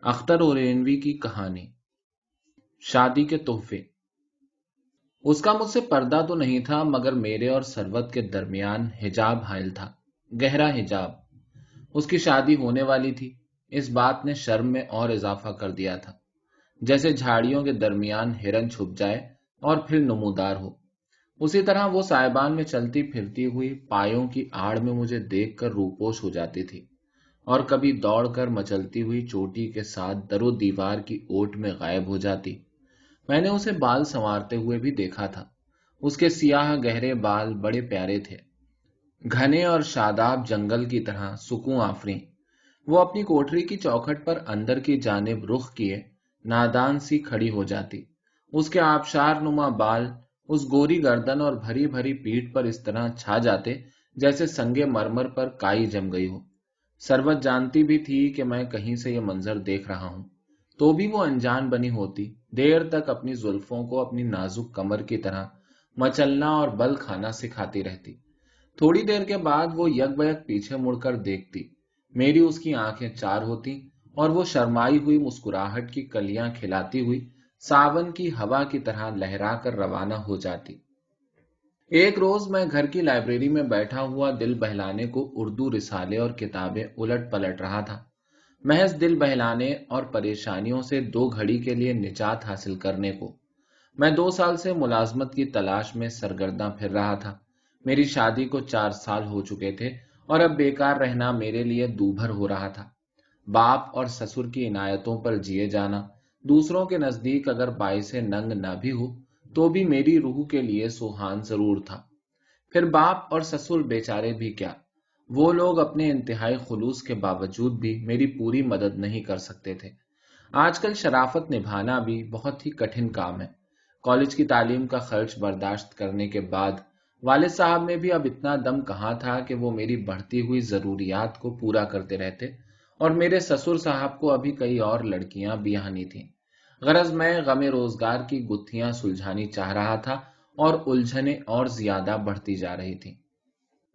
اختر اورینوی کی کہانی، شادی کے تحفے۔ اس کا مجھ سے پردہ تو نہیں تھا، مگر میرے اور ثروت کے درمیان حجاب حائل تھا، گہرا حجاب۔ اس کی شادی ہونے والی تھی، اس بات نے شرم میں اور اضافہ کر دیا تھا، جیسے جھاڑیوں کے درمیان ہرن چھپ جائے اور پھر نمودار ہو۔ اسی طرح وہ سائبان میں چلتی پھرتی ہوئی پایوں کی آڑ میں مجھے دیکھ کر روپوش ہو جاتی تھی، اور کبھی دوڑ کر مچلتی ہوئی چوٹی کے ساتھ در و دیوار کی اوٹ میں غائب ہو جاتی۔ میں نے اسے بال سنوارتے ہوئے بھی دیکھا تھا۔ اس کے سیاہ گہرے بال بڑے پیارے تھے، گھنے اور شاداب جنگل کی طرح سکوں آفریں۔ وہ اپنی کوٹری کی چوکھٹ پر اندر کی جانب رخ کیے نادان سی کھڑی ہو جاتی۔ اس کے آبشار نما بال اس گوری گردن اور بھری بھری پیٹھ پر اس طرح چھا جاتے جیسے سنگے مرمر پر کائی جم گئی ہو۔ ثروت جانتی بھی تھی کہ میں کہیں سے یہ منظر دیکھ رہا ہوں، تو بھی وہ انجان بنی ہوتی، دیر تک اپنی زلفوں کو اپنی نازک کمر کی طرح مچلنا اور بل کھانا سکھاتی رہتی۔ تھوڑی دیر کے بعد وہ یک بیک پیچھے مڑ کر دیکھتی، میری اس کی آنکھیں چار ہوتی اور وہ شرمائی ہوئی مسکراہٹ کی کلیاں کھلاتی ہوئی ساون کی ہوا کی طرح لہرا کر روانہ ہو جاتی۔ ایک روز میں گھر کی لائبریری میں بیٹھا ہوا دل بہلانے کو اردو رسالے اور کتابیں الٹ پلٹ رہا تھا، محض دل بہلانے اور پریشانیوں سے 2 گھڑی کے لیے نجات حاصل کرنے کو۔ میں 2 سال سے ملازمت کی تلاش میں سرگرداں پھر رہا تھا۔ میری شادی کو 4 سال ہو چکے تھے اور اب بیکار رہنا میرے لیے دوبھر ہو رہا تھا۔ باپ اور سسر کی عنایتوں پر جیے جانا دوسروں کے نزدیک اگر باعث ننگ نہ بھی ہو تو بھی میری روح کے لیے سوہان ضرور تھا۔ پھر باپ اور سسر بیچارے بھی کیا، وہ لوگ اپنے انتہائی خلوص کے باوجود بھی میری پوری مدد نہیں کر سکتے تھے۔ آج کل شرافت نبھانا بھی بہت ہی کٹھن کام ہے۔ کالج کی تعلیم کا خرچ برداشت کرنے کے بعد والد صاحب میں بھی اب اتنا دم کہاں تھا کہ وہ میری بڑھتی ہوئی ضروریات کو پورا کرتے رہتے، اور میرے سسر صاحب کو ابھی کئی اور لڑکیاں بیاہنی تھیں۔ غرض میں غم روزگار کی گتھیاں سلجھانی چاہ رہا تھا اور الجھنیں اور زیادہ بڑھتی جا رہی تھیں۔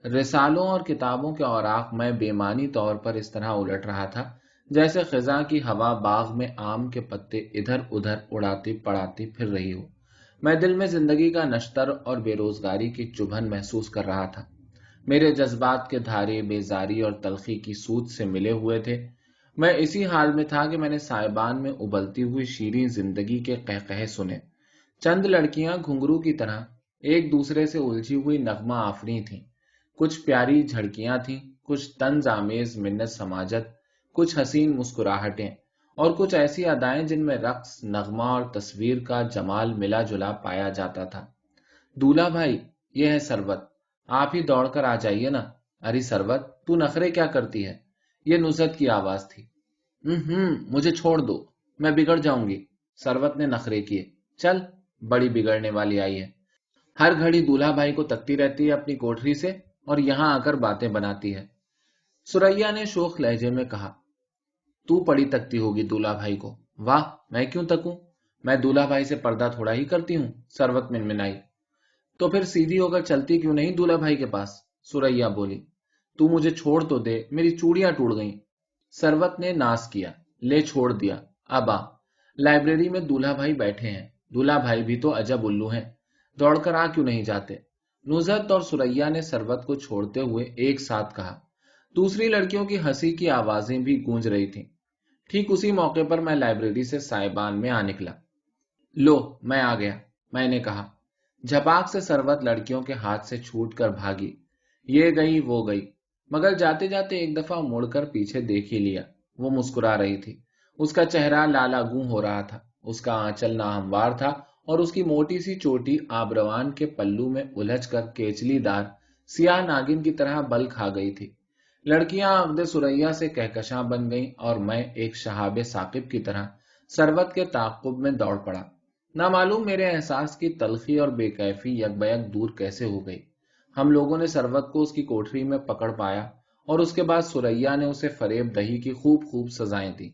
رسالوں اور کتابوں کے اوراق میں بےمانی طور پر اس طرح الٹ رہا تھا جیسے خزاں کی ہوا باغ میں آم کے پتے ادھر ادھر اڑاتی پڑاتی پھر رہی ہو۔ میں دل میں زندگی کا نشتر اور بے روزگاری کی چبھن محسوس کر رہا تھا۔ میرے جذبات کے دھارے بیزاری اور تلخی کی سوت سے ملے ہوئے تھے۔ میں اسی حال میں تھا کہ میں نے سائبان میں ابلتی ہوئی شیریں زندگی کے قہقہے سنے۔ چند لڑکیاں گھنگرو کی طرح ایک دوسرے سے الجھی ہوئی نغمہ آفریں تھیں۔ کچھ پیاری جھڑکیاں تھیں، کچھ طنز آمیز منت سماجت، کچھ حسین مسکراہٹیں، اور کچھ ایسی ادائیں جن میں رقص، نغمہ اور تصویر کا جمال ملا جلا پایا جاتا تھا۔ دولہا بھائی، یہ ہے ثروت، آپ ہی دوڑ کر آ جائیے نا۔ ارے ثروت، تو نخرے کیا کرتی ہے؟ یہ نصرت کی آواز تھی۔ مجھے چھوڑ دو، میں بگڑ جاؤں گی۔ ثروت نے نخرے کیے۔ چل، بڑی بگڑنے والی آئی ہے، ہر گھڑی دولہا بھائی کو تکتی رہتی ہے اپنی کوٹری سے اور یہاں آ کر باتیں بناتی ہے۔ سریا نے شوخ لہجے میں کہا۔ تو پڑی تکتی ہوگی دولہا بھائی کو۔ واہ، میں کیوں تکوں؟ میں دولہا بھائی سے پردہ تھوڑا ہی کرتی ہوں، ثروت منمنائی۔ تو پھر سیدھی ہو کر چلتی کیوں نہیں دولہا بھائی کے پاس؟ سریا بولی۔ تو مجھے چھوڑ تو دے، میری چوڑیاں ٹوٹ گئیں۔ ثروت نے ناز کیا۔ لے چھوڑ دیا، اب آ، لائبریری میں دولہا بھائی بیٹھے ہیں، دولہا بھائی بھی تو عجب الو ہیں، دوڑ کر آ کیوں نہیں جاتے؟ نصرت اور سریا نے ثروت کو چھوڑتے ہوئے ایک ساتھ کہا۔ دوسری لڑکیوں کی ہنسی کی آوازیں بھی گونج رہی تھیں۔ ٹھیک اسی موقع پر میں لائبریری سے سائبان میں آ نکلا۔ لو، میں آ گیا، میں نے کہا۔ جھپاک سے ثروت لڑکیوں کے ہاتھ سے چھوٹ کر بھاگی، یہ گئی وہ گئی، مگر جاتے جاتے ایک دفعہ مڑ کر پیچھے دیکھ ہی لیا۔ وہ مسکرا رہی تھی، اس کا چہرہ لالا گوں ہو رہا تھا، اس کا آنچل ناہموار تھا اور اس کی موٹی سی چوٹی آبروان کے پلو میں الجھ کر کیچلی دار سیاہ ناگن کی طرح بل کھا گئی تھی۔ لڑکیاں عقد سریا سے کہکشاں بن گئیں اور میں ایک شہاب ثاقب کی طرح ثروت کے تعاقب میں دوڑ پڑا۔ نامعلوم میرے احساس کی تلخی اور بے کیفی یک بیک دور کیسے ہو گئی۔ ہم لوگوں نے ثروت کو اس کی کوٹری میں پکڑ پایا اور اس کے بعد سریا نے اسے فریب دہی کی خوب سزائیں دی۔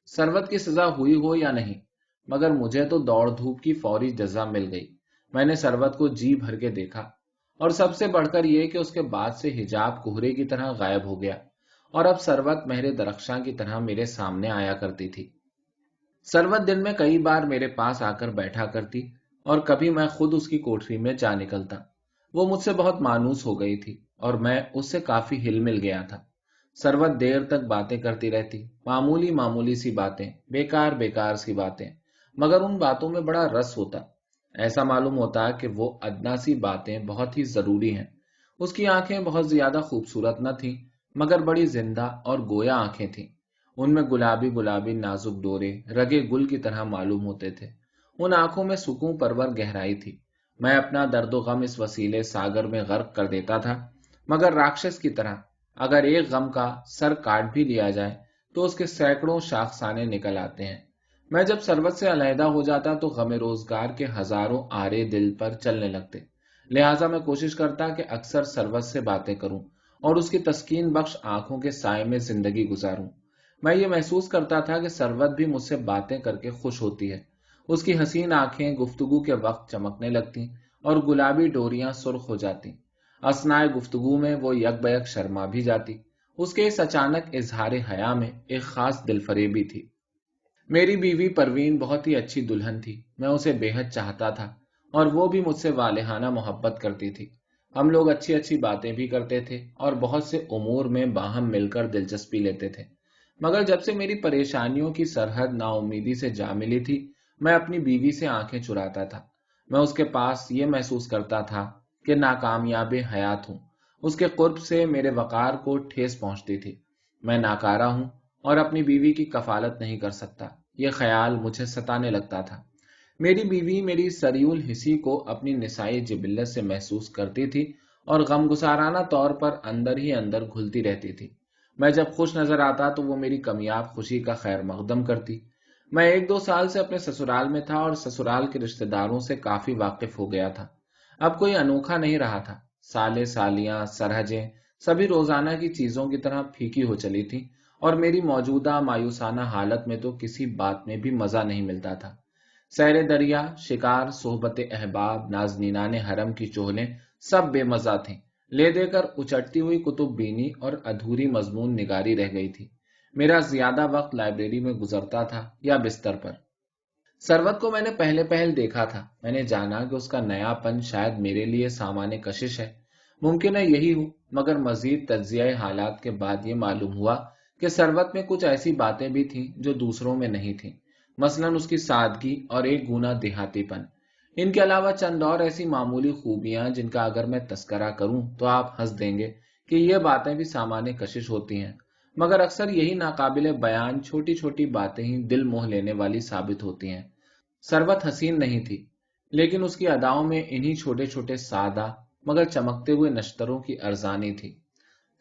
ثروت کی سزا ہوئی ہو یا نہیں، مگر مجھے تو دوڑ دھوپ کی فوری جزا مل گئی۔ میں نے ثروت کو جی بھر کے دیکھا، اور سب سے بڑھ کر یہ کہ اس کے بعد سے حجاب کوہرے کی طرح غائب ہو گیا، اور اب سروت مہر درخشاں کی طرح میرے سامنے آیا کرتی تھی۔ سروت دن میں کئی بار میرے پاس آ کر بیٹھا کرتی اور کبھی میں خود اس کی کوٹری میں جا نکلتا۔ وہ مجھ سے بہت مانوس ہو گئی تھی اور میں اس سے کافی ہل مل گیا تھا۔ سروت دیر تک باتیں کرتی رہتی، معمولی معمولی سی باتیں، بیکار بیکار سی باتیں، مگر ان باتوں میں بڑا رس ہوتا۔ ایسا معلوم ہوتا کہ وہ ادنا سی باتیں بہت ہی ضروری ہیں۔ اس کی آنکھیں بہت زیادہ خوبصورت نہ تھیں، مگر بڑی زندہ اور گویا آنکھیں تھیں۔ ان میں گلابی گلابی نازک ڈورے رگے گل کی طرح معلوم ہوتے تھے۔ ان آنکھوں میں سکون پرور گہرائی تھی۔ میں اپنا درد و غم اس وسیلے ساگر میں غرق کر دیتا تھا، مگر راکشس کی طرح اگر ایک غم کا سر کاٹ بھی لیا جائے تو اس کے سینکڑوں شاخسانے نکل آتے ہیں۔ میں جب سروت سے علیحدہ ہو جاتا تو غم روزگار کے ہزاروں آرے دل پر چلنے لگتے، لہٰذا میں کوشش کرتا کہ اکثر سروت سے باتیں کروں اور اس کی تسکین بخش آنکھوں کے سائے میں زندگی گزاروں۔ میں یہ محسوس کرتا تھا کہ سروت بھی مجھ سے باتیں کر کے خوش ہوتی ہے۔ اس کی حسین آنکھیں گفتگو کے وقت چمکنے لگتی اور گلابی ڈوریاں سرخ ہو جاتی۔ اثناء گفتگو میں وہ یک بیک شرما بھی جاتی۔ اس کے اس اچانک اظہار حیا میں ایک خاص دل فریبی تھی۔ میری بیوی پروین بہت ہی اچھی دلہن تھی، میں اسے بے حد چاہتا تھا اور وہ بھی مجھ سے والہانہ محبت کرتی تھی۔ ہم لوگ اچھی اچھی باتیں بھی کرتے تھے اور بہت سے امور میں باہم مل کر دلچسپی لیتے تھے، مگر جب سے میری پریشانیوں کی سرحد نا امیدی سے جا ملی تھی، میں اپنی بیوی سے آنکھیں چراتا تھا۔ میں اس کے پاس یہ محسوس کرتا تھا کہ ناکامیاب حیات ہوں۔ اس کے قرب سے میرے وقار کو ٹھیس پہنچتی تھی۔ میں ناکارہ ہوں اور اپنی بیوی کی کفالت نہیں کر سکتا، یہ خیال مجھے ستانے لگتا تھا۔ میری بیوی میری سریع الحسی کو اپنی نسائی جبلت سے محسوس کرتی تھی اور غم گسارانہ طور پر اندر ہی اندر گھلتی رہتی تھی۔ میں جب خوش نظر آتا تو وہ میری کمیاب خوشی کا خیر مقدم کرتی۔ میں 1-2 سال سے اپنے سسرال میں تھا اور سسرال کے رشتہ داروں سے کافی واقف ہو گیا تھا۔ اب کوئی انوکھا نہیں رہا تھا۔ سالے سالیاں سرہجیں سبھی روزانہ کی چیزوں کی طرح پھیکی ہو چلی تھی اور میری موجودہ مایوسانہ حالت میں تو کسی بات میں بھی مزہ نہیں ملتا تھا۔ سیر دریا، شکار، صحبت احباب، نازنینان حرم کی چولیں سب بے مزہ تھیں۔ لے دے کر اچٹتی ہوئی کتب بینی اور ادھوری مضمون نگاری رہ گئی تھی۔ میرا زیادہ وقت لائبریری میں گزرتا تھا یا بستر پر۔ سروت کو میں نے پہلے پہل دیکھا تھا۔ میں نے جانا کہ اس کا نیا پن شاید میرے لیے سامان کشش ہے۔ ممکن ہے یہی ہو، مگر مزید تجزیہ حالات کے بعد یہ معلوم ہوا کہ سروت میں کچھ ایسی باتیں بھی تھیں جو دوسروں میں نہیں تھیں، مثلاً اس کی سادگی اور ایک گونا دیہاتی پن۔ ان کے علاوہ چند اور ایسی معمولی خوبیاں جن کا اگر میں تذکرہ کروں تو آپ ہنس دیں گے کہ یہ باتیں بھی سامان کشش ہوتی ہیں، مگر اکثر یہی ناقابل بیان چھوٹی چھوٹی باتیں ہی دل موہ لینے والی ثابت ہوتی ہیں۔ سروت حسین نہیں تھی، لیکن اس کی اداؤں میں انہی چھوٹے چھوٹے سادہ مگر چمکتے ہوئے نشتروں کی ارزانی تھی۔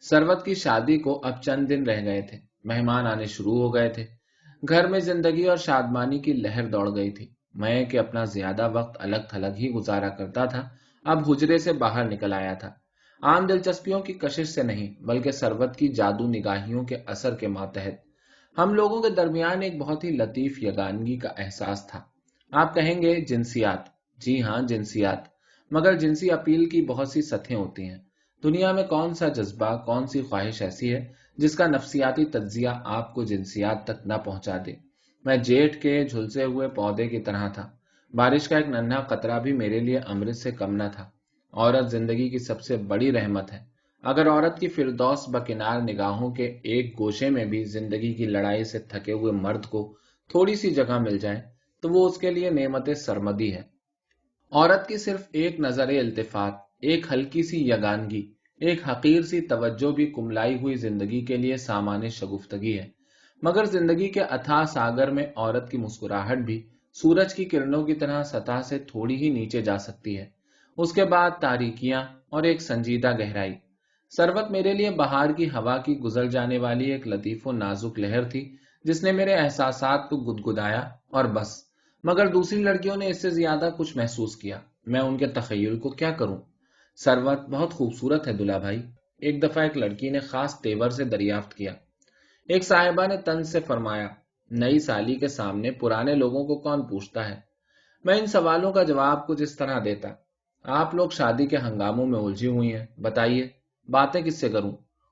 سروت کی شادی کو اب چند دن رہ گئے تھے، مہمان آنے شروع ہو گئے تھے، گھر میں زندگی اور شادمانی کی لہر دوڑ گئی تھی۔ میں کہ اپنا زیادہ وقت الگ تھلگ ہی گزارا کرتا تھا، اب حجرے سے باہر نکل آیا تھا، عام دلچسپیوں کی کشش سے نہیں بلکہ سروت کی جادو نگاہیوں کے اثر کے ماتحت۔ ہم لوگوں کے درمیان ایک بہت ہی لطیف یگانگی کا احساس تھا۔ آپ کہیں گے جنسیات، جی ہاں جنسیات، مگر جنسی اپیل کی بہت سی سطحیں ہوتی ہیں۔ دنیا میں کون سا جذبہ، کون سی خواہش ایسی ہے جس کا نفسیاتی تجزیہ آپ کو جنسیات تک نہ پہنچا دے؟ میں جیٹھ کے جھلسے ہوئے پودے کی طرح تھا۔ بارش کا ایک ننھا قطرہ بھی میرے لیے امرت سے کم نہ تھا۔ عورت زندگی کی سب سے بڑی رحمت ہے۔ اگر عورت کی فردوس بکنار نگاہوں کے ایک گوشے میں بھی زندگی کی لڑائی سے تھکے ہوئے مرد کو تھوڑی سی جگہ مل جائے تو وہ اس کے لیے نعمت سرمدی ہے۔ عورت کی صرف ایک نظر التفات، ایک ہلکی سی یگانگی، ایک حقیر سی توجہ بھی کملائی ہوئی زندگی کے لیے سامان شگفتگی ہے۔ مگر زندگی کے اتھاہ ساگر میں عورت کی مسکراہٹ بھی سورج کی کرنوں کی طرح سطح سے تھوڑی ہی نیچے جا سکتی ہے۔ اس کے بعد تاریکیاں اور ایک سنجیدہ گہرائی۔ سروت میرے لیے بہار کی ہوا کی گزر جانے والی ایک لطیف و نازک لہر تھی جس نے میرے احساسات کو گدگدایا اور بس۔ مگر دوسری لڑکیوں نے اس سے زیادہ کچھ محسوس کیا۔ میں ان کے تخیل کو کیا کروں؟ سروت بہت خوبصورت ہے دلہا بھائی، ایک دفعہ ایک لڑکی نے خاص تیور سے دریافت کیا۔ ایک صاحبہ نے طنز سے فرمایا، نئی سالی کے سامنے پرانے لوگوں کو کون پوچھتا ہے؟ میں ان سوالوں کا جواب کچھ اس طرح دیتا، آپ لوگ شادی کے ہنگاموں میں الجھی ہوئی ہیں، بتائیے باتیں کس سے کروں؟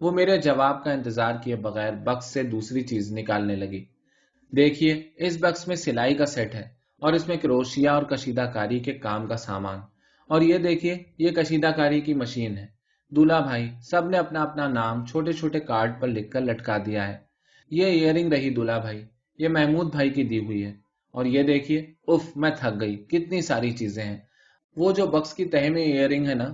وہ میرے جواب کا انتظار کیے بغیر بکس سے دوسری چیز نکالنے لگی۔ دیکھیے، اس بکس میں سلائی کا سیٹ ہے اور اس میں کروشیا اور کشیدہ کاری کے کام کا سامان، اور یہ دیکھیے، یہ کشیدہ کاری کی مشین ہے۔ دولہا بھائی سب نے اپنا اپنا نام چھوٹے چھوٹے کارڈ پر لکھ کر لٹکا دیا ہے۔ یہ ایئر رنگ رہی دولہا بھائی، یہ محمود بھائی کی دی ہوئی ہے۔ اور یہ دیکھیے، اف میں تھک گئی، کتنی ساری چیزیں ہیں۔ وہ جو بکس کی تہہ میں ایئر رنگ ہے نا،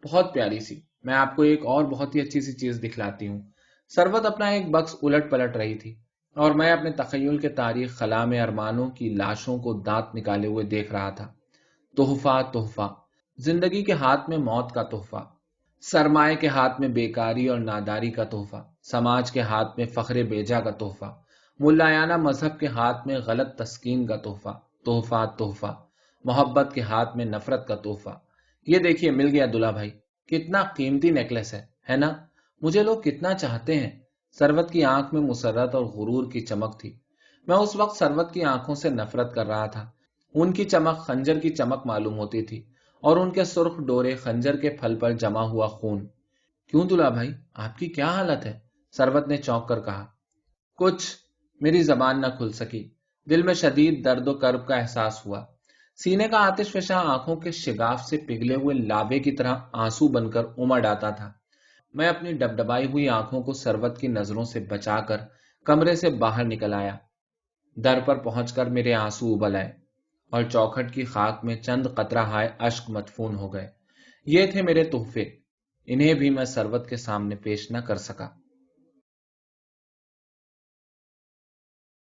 بہت پیاری سی۔ میں آپ کو ایک اور بہت ہی اچھی سی چیز دکھلاتی ہوں۔ سروت اپنا ایک بکس الٹ پلٹ رہی تھی اور میں اپنے تخیل کے تاریخ خلا میں ارمانوں کی لاشوں کو دانت نکالے ہوئے دیکھ رہا تھا۔ تحفہ، تحفہ، زندگی کے ہاتھ میں موت کا تحفہ، سرمائے کے ہاتھ میں بیکاری اور ناداری کا تحفہ، سماج کے ہاتھ میں فخر بیجا کا تحفہ، ملایانہ مذہب کے ہاتھ میں غلط تسکین کا تحفہ، تحفہ، تحفہ، محبت کے ہاتھ میں نفرت کا تحفہ۔ یہ دیکھیے، مل گیا دلہا بھائی، کتنا قیمتی نیکلس ہے نا؟ مجھے لوگ کتنا چاہتے ہیں۔ سروت کی آنکھ میں مسرت اور غرور کی چمک تھی۔ میں اس وقت سروت کی آنکھوں سے نفرت کر رہا تھا۔ ان کی چمک خنجر کی چمک معلوم ہوتی تھی اور ان کے سرخ ڈورے خنجر کے پھل پر جمع ہوا خون۔ کیوں دلہا بھائی، آپ کی کیا حالت ہے؟ سروت نے چونک کر کہا۔ کچھ، میری زبان نہ کھل سکی۔ دل میں شدید درد و کرب کا احساس ہوا۔ سینے کا آتش فشاں آنکھوں کے شگاف سے پگھلے ہوئے لابے کی طرح آنسو بن کر امڑ آتا تھا۔ میں اپنی ڈبڈبائی ہوئی آنکھوں کو سروت کی نظروں سے بچا کر کمرے سے باہر نکل آیا۔ در پر پہنچ کر میرے آنسو ابل آئے اور چوکھٹ کی خاک میں چند قطرہ ہائے اشک مدفون ہو گئے۔ یہ تھے میرے تحفے، انہیں بھی میں سروت کے سامنے پیش نہ کر سکا۔